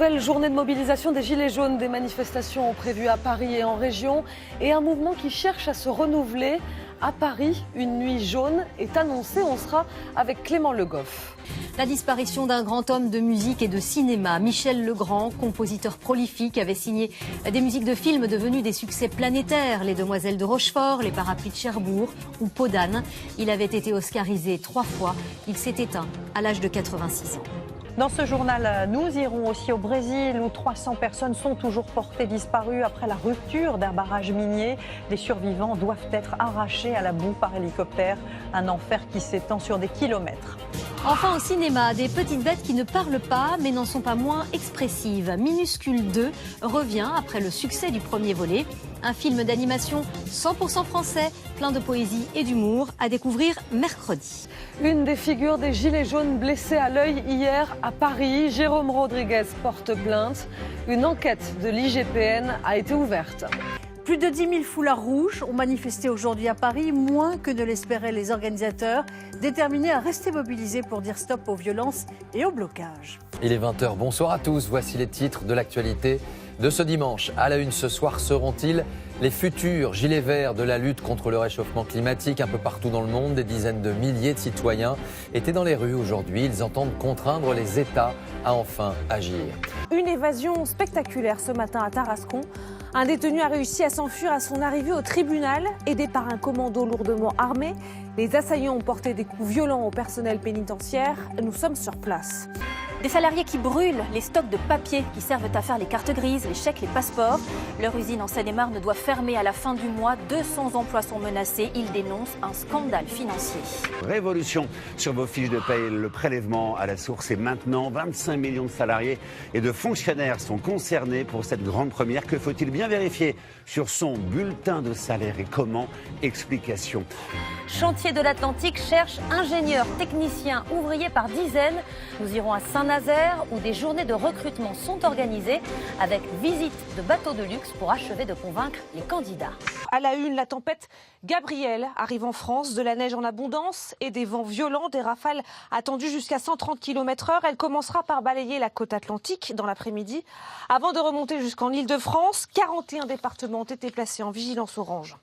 Nouvelle journée de mobilisation des Gilets jaunes, des manifestations prévues à Paris et en région et un mouvement qui cherche à se renouveler. À Paris, une nuit jaune est annoncée. On sera avec Clément Le Goff. La disparition d'un grand homme de musique et de cinéma, Michel Legrand, compositeur prolifique, avait signé des musiques de films devenus des succès planétaires, Les Demoiselles de Rochefort, Les Parapluies de Cherbourg ou Peau d'âne. Il avait été oscarisé 3 fois. Il s'est éteint à l'âge de 86 ans. Dans ce journal, nous irons aussi au Brésil où 300 personnes sont toujours portées disparues après la rupture d'un barrage minier. Les survivants doivent être arrachés à la boue par hélicoptère. Un enfer qui s'étend sur des kilomètres. Enfin au cinéma, des petites bêtes qui ne parlent pas mais n'en sont pas moins expressives. Minuscule 2 revient après le succès du premier volet. Un film d'animation 100% français, plein de poésie et d'humour, à découvrir mercredi. Une des figures des Gilets jaunes blessés à l'œil hier à Paris, Jérôme Rodriguez porte plainte. Une enquête de l'IGPN a été ouverte. Plus de 10 000 foulards rouges ont manifesté aujourd'hui à Paris, moins que ne l'espéraient les organisateurs, déterminés à rester mobilisés pour dire stop aux violences et au blocage. Il est 20h, bonsoir à tous, voici les titres de l'actualité de ce dimanche. À la une ce soir, seront-ils les futurs gilets verts de la lutte contre le réchauffement climatique un peu partout dans le monde? Des dizaines de milliers de citoyens étaient dans les rues aujourd'hui. Ils entendent contraindre les États à enfin agir. Une évasion spectaculaire ce matin à Tarascon. Un détenu a réussi à s'enfuir à son arrivée au tribunal, aidé par un commando lourdement armé. Les assaillants ont porté des coups violents au personnel pénitentiaire. Nous sommes sur place. Des salariés qui brûlent les stocks de papier qui servent à faire les cartes grises, les chèques, les passeports. Leur usine en Seine-et-Marne doit fermer à la fin du mois. 200 emplois sont menacés. Ils dénoncent un scandale financier. Révolution sur vos fiches de paye. Le prélèvement à la source est maintenant. 25 millions de salariés et de fonctionnaires sont concernés pour cette grande première. Que faut-il bien vérifier sur son bulletin de salaire et comment? Explication. Chantier de l'Atlantique cherche ingénieurs, techniciens, ouvriers par dizaines. Nous irons à Saint-Nazaire où des journées de recrutement sont organisées avec visite de bateaux de luxe pour achever de convaincre les candidats. À la une, la tempête Gabrielle arrive en France, de la neige en abondance et des vents violents, des rafales attendues jusqu'à 130 km/h. Elle commencera par balayer la côte atlantique dans l'après-midi avant de remonter jusqu'en Île-de-France. 41 départements ont été placés en vigilance orange.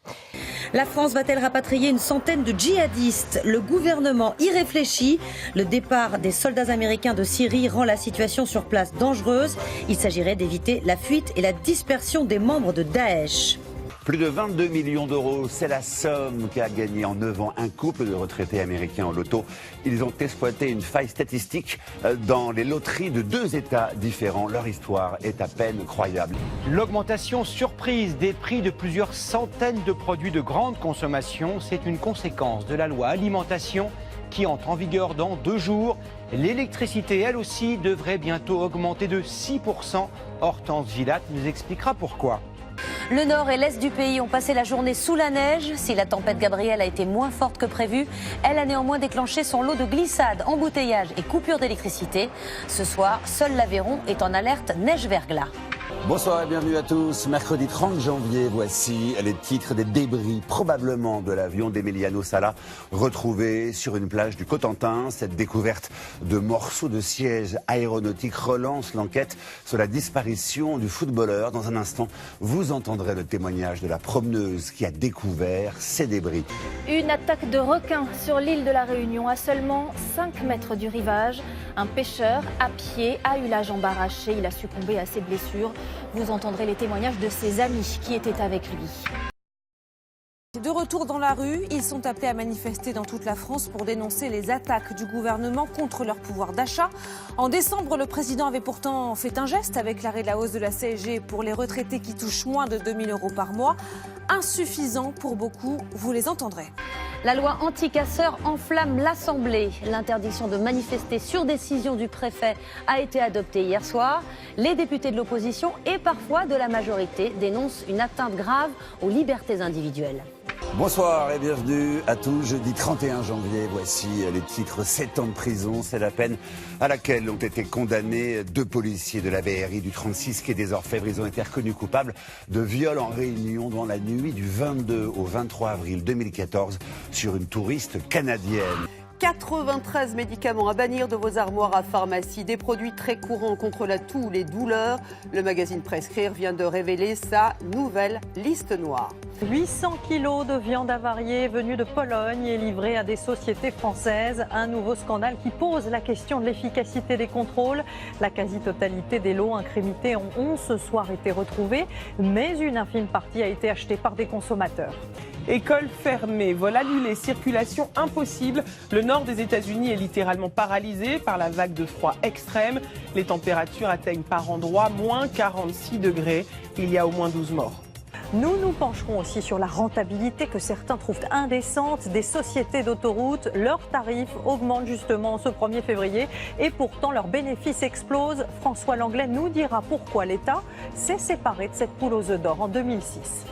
La France va-t-elle rapatrier une centaine de djihadistes? Le gouvernement y réfléchit. Le départ des soldats américains de Syrie rend la situation sur place dangereuse. Il s'agirait d'éviter la fuite et la dispersion des membres de Daesh. Plus de 22 millions d'euros, c'est la somme qu'a gagné en 9 ans un couple de retraités américains en loto. Ils ont exploité une faille statistique dans les loteries de 2 États différents. Leur histoire est à peine croyable. L'augmentation surprise des prix de plusieurs centaines de produits de grande consommation, c'est une conséquence de la loi alimentation qui entre en vigueur dans 2 jours. L'électricité, elle aussi, devrait bientôt augmenter de 6%. Hortense Gilat nous expliquera pourquoi. Le nord et l'est du pays ont passé la journée sous la neige. Si la tempête Gabrielle a été moins forte que prévu, elle a néanmoins déclenché son lot de glissades, embouteillages et coupures d'électricité. Ce soir, seul l'Aveyron est en alerte neige-verglas. Bonsoir et bienvenue à tous. Mercredi 30 janvier, voici les titres des débris probablement de l'avion d'Emiliano Sala retrouvé sur une plage du Cotentin. Cette découverte de morceaux de siège aéronautique relance l'enquête sur la disparition du footballeur. Dans un instant, vous entendrez le témoignage de la promeneuse qui a découvert ces débris. Une attaque de requins sur l'île de la Réunion à seulement 5 mètres du rivage. Un pêcheur à pied a eu la jambe arrachée. Il a succombé à ses blessures. Vous entendrez les témoignages de ses amis qui étaient avec lui. De retour dans la rue, ils sont appelés à manifester dans toute la France pour dénoncer les attaques du gouvernement contre leur pouvoir d'achat. En décembre, le président avait pourtant fait un geste avec l'arrêt de la hausse de la CSG pour les retraités qui touchent moins de 2 000 € par mois. Insuffisant pour beaucoup, vous les entendrez. La loi anti-casseurs enflamme l'Assemblée. L'interdiction de manifester sur décision du préfet a été adoptée hier soir. Les députés de l'opposition et parfois de la majorité dénoncent une atteinte grave aux libertés individuelles. Bonsoir et bienvenue à tous. Jeudi 31 janvier, voici les titres. 7 ans de prison, c'est la peine à laquelle ont été condamnés 2 policiers de la BRI du 36 quai des Orfèvres. Ils ont été reconnus coupables de viol en Réunion dans la nuit du 22 au 23 avril 2014 sur une touriste canadienne. 93 médicaments à bannir de vos armoires à pharmacie, des produits très courants contre la toux ou les douleurs. Le magazine Prescrire vient de révéler sa nouvelle liste noire. 800 kilos de viande avariée venue de Pologne et livrée à des sociétés françaises. Un nouveau scandale qui pose la question de l'efficacité des contrôles. La quasi-totalité des lots incriminés ont ce soir été retrouvés, mais une infime partie a été achetée par des consommateurs. Écoles fermées, vol annulé, circulation impossible. Le nord des États-Unis est littéralement paralysé par la vague de froid extrême. Les températures atteignent par endroits moins 46 degrés. Il y a au moins 12 morts. Nous nous pencherons aussi sur la rentabilité que certains trouvent indécente des sociétés d'autoroutes. Leurs tarifs augmentent justement ce 1er février et pourtant leurs bénéfices explosent. François Langlais nous dira pourquoi l'État s'est séparé de cette poule aux œufs d'or en 2006.